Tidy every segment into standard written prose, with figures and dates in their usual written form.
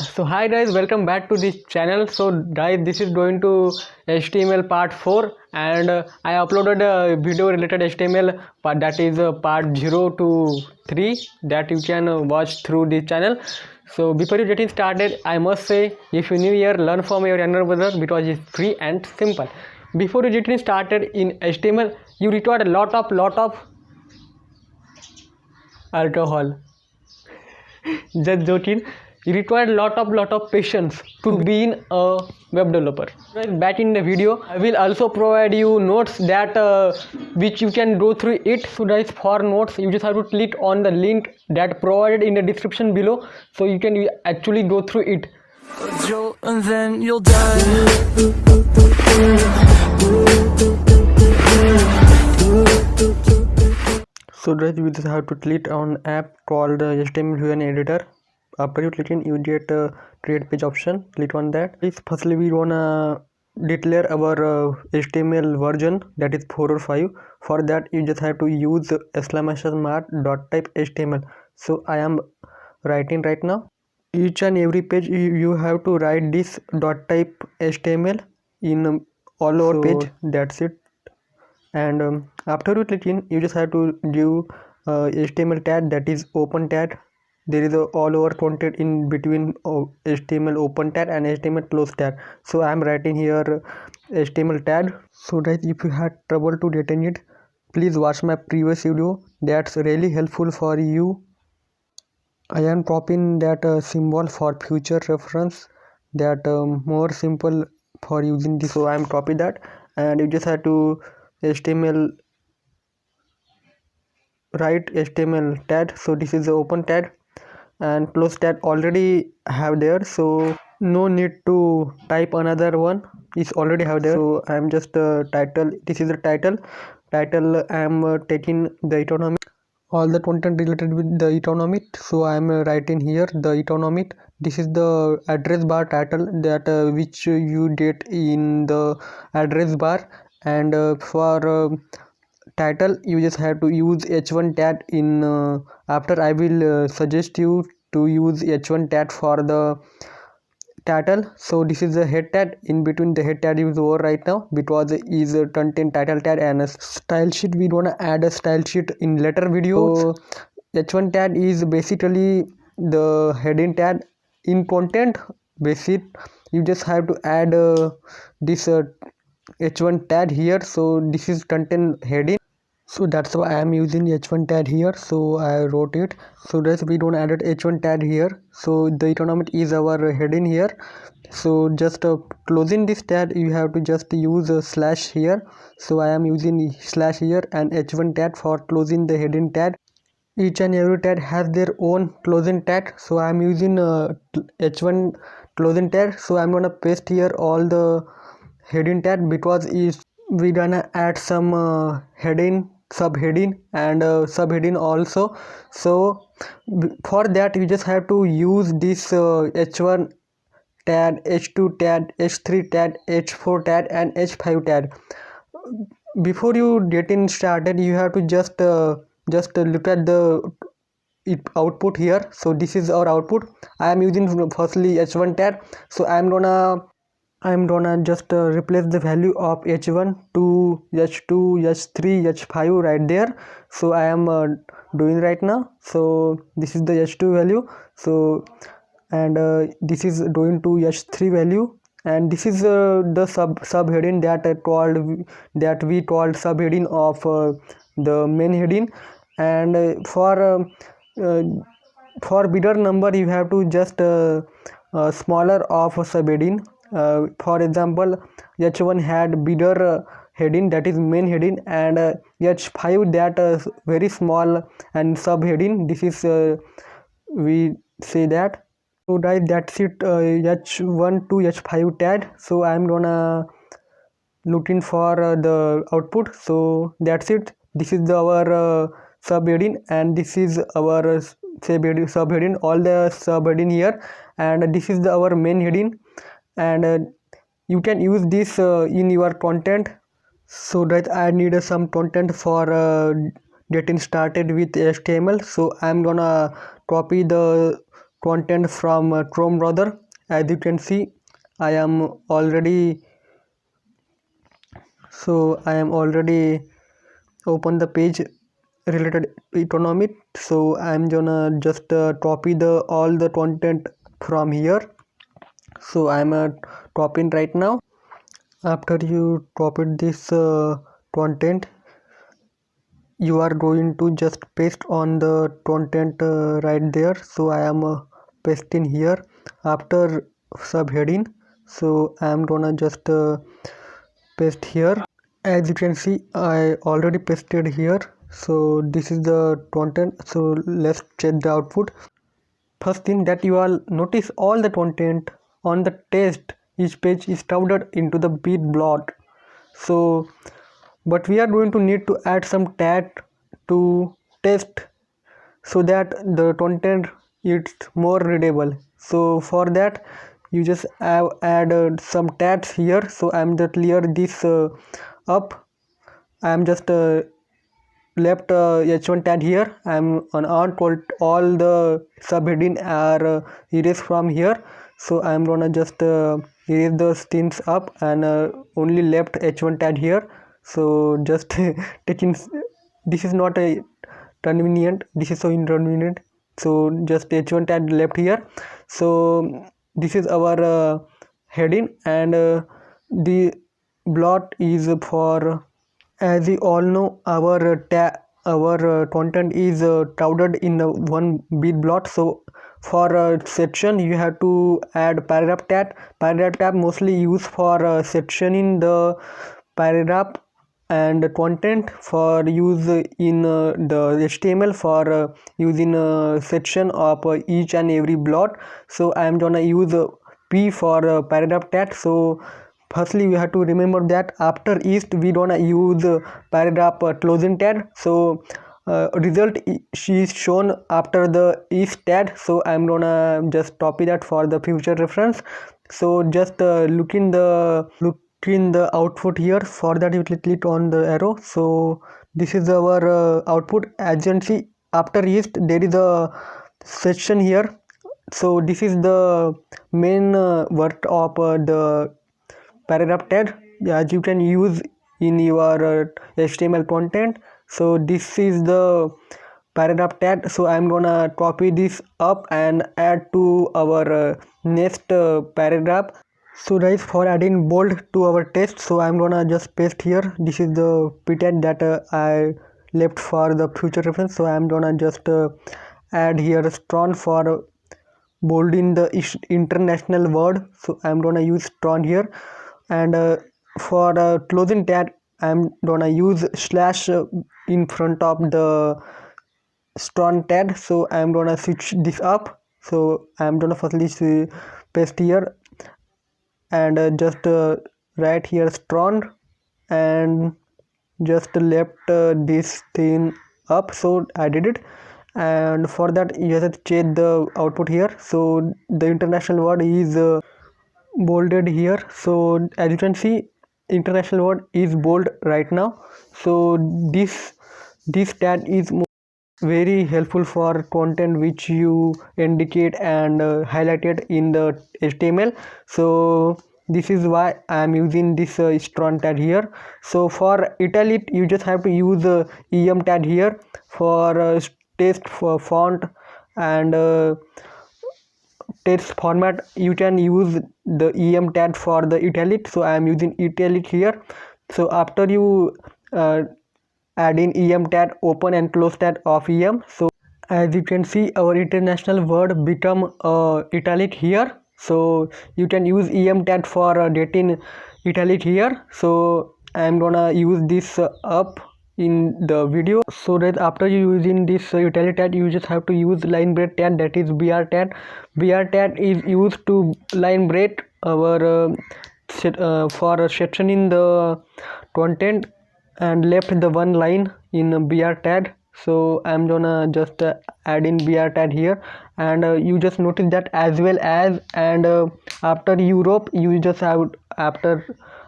So hi guys, welcome back to this channel. So guys, this is going to HTML part 4 and I uploaded a video related HTML part, that is part 0 to 3 that you can watch through this channel. So before you getting started, I must say, if you new here, learn from your younger brother because it's free and simple. Before you getting started in HTML, you require a lot of alcohol. Just joking. You require lot of patience to be in a web developer. Right, back in the video, I will also provide you notes that which you can go through it. So guys, for notes you just have to click on the link that provided in the description below, so you can actually go through it. And then you'll die. So guys, you just have to click on app called HTML editor. After you click in, you get create page option. Click on that. Firstly, we wanna declare our HTML version, that is 4 or 5. For that, you just have to use !mark.type HTML. So I am writing right now. Each and every page you have to write this .type HTML in all over page. That's it. And after you click in, you just have to give HTML tag, that is open tag. There is a all over content in between HTML open tag and HTML close tag. So I am writing here HTML tag. So guys, if you had trouble to getting it, please watch my previous video. That's really helpful for you. I am copying that symbol for future reference, that more simple for using this. So I am copy that, and you just have to HTML write HTML tag. So this is the open tag, and close tag already have there, so no need to type another one, is already have there. So I am just title, this is the title. I am taking the economy, all the content related with the economy. So I am writing here the economy. This is the address bar title, that which you get in the address bar. And for title, you just have to use h1 tag in after I will suggest you to use h1 tag for the title. So this is the head tag. In between the head tag is over right now because it is a content title tag and a style sheet. We want to add a style sheet in later video. So h1 tag is basically the heading tag. In content basic, you just have to add this h1 tag here. So this is content heading, so that's why I am using h1 tag here. So I wrote it. So guys, we don't added h1 tag here. So the economic is our heading here. So just closing this tag, you have to just use a slash here. So I am using slash here and h1 tag for closing the heading tag. Each and every tag has their own closing tag. So I am using h1 closing tag. So I'm gonna paste here all the heading tag because is we gonna add some heading, subheading and subheading also. So for that, you just have to use this h1 tag, h2 tag, h3 tag, h4 tag and h5 tag. Before you getting started, you have to just look at the output here. So this is our output. I am using firstly h1 tag. So I'm gonna just replace the value of h1 to h2, h3, h5 right there. So I am doing right now. So this is the h2 value. So and this is going to h3 value, and this is the subheading that we called subheading of the main heading. And for bigger number, you have to just smaller of subheading. For example, h1 had bigger heading, that is main heading, and h5 that very small and subheading. This is we say that. So guys, that's it, h1 to h5 tag. So I'm gonna looking for the output. So that's it. This is our subheading, and this is our subheading, all the subheading here, and this is our main heading. And you can use this in your content. So that I need some content for getting started with HTML. So I'm gonna copy the content from Chrome browser. As you can see, I am already open the page related economy. So I'm gonna just copy the all the content from here. So I'm copying right now. After you copied this content, you are going to just paste on the content right there. So I am pasting here after subheading. So I am gonna just paste here. As you can see, I already pasted here. So this is the content. So let's check the output. First thing that you all notice, all the content on the test each page is crowded into the beat blot. So but we are going to need to add some tag to test so that the content is more readable. So for that you just add some tags here. So I'm just clear this up. I'm just left h1 tag here. I'm on all the subheading are erased from here. So I'm gonna just erase those things up and only left h1 tag here. So just taking, this is not a convenient, this is so inconvenient. So just h1 tag left here. So this is our heading, and the blot is for, as you all know, our content is crowded in one beat blot. So for section you have to add paragraph tag. Paragraph tag mostly used for sectioning the paragraph and content, for use in the HTML, for using section of each and every blot. So I am gonna use P for paragraph tag. So firstly we have to remember that after east we gonna use paragraph closing tag. So result is shown after the east tag. So I'm gonna just copy that for the future reference. So just look in the output here. For that you click on the arrow. So this is our output. As you can see, after east there is a section here. So this is the main word of the paragraph tag, as you can use in your HTML content. So this is the paragraph tag. So I'm gonna copy this up and add to our next paragraph. So guys, for adding bold to our text, so I'm gonna just paste here. This is the p tag that I left for the future reference. So I'm gonna just add here strong for bolding the international word. So I'm gonna use strong here, and for closing tag I'm gonna use slash in front of the strong tag. So I'm gonna switch this up. So I'm gonna firstly paste here and just write here strong and just left this thing up. So I did it, and for that you have to change the output here. So the international word is bolded here. So as you can see, international word is bold right now. So this tag is very helpful for content which you indicate and highlighted in the HTML. So this is why I am using this strong tag here. So for italic you just have to use em tag here. For text for font and text format you can use the em tag for the italic. So I am using italic here. So after you add in em tag, open and close tag of em. So as you can see, our international word become italic here. So you can use em tag for getting italic here. So I am gonna use this up in the video. So that after you using this italic tag, you just have to use line break tag, that is br tag. Br tag is used to line break our for sectioning the content and left the one line in br tag. So I'm gonna just add in br tag here, and you just notice that as well as, and after Europe you just have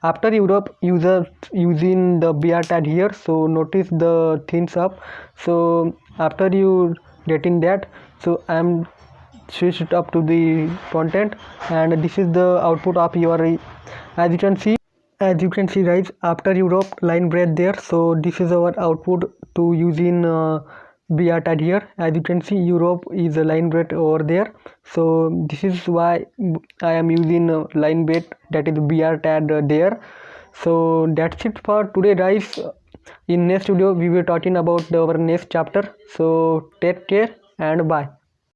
after Europe user using the br tag here. So notice the things up. So after you getting that, so I'm switch it up to the content, and this is the output of your, as you can see guys, after you drop line break there. So this is our output to use in BR tag here. As you can see, Europe is a line break over there, so this is why I am using line break, that is BR tag there. So that's it for today guys. In next video we will talking about our next chapter, so take care and bye.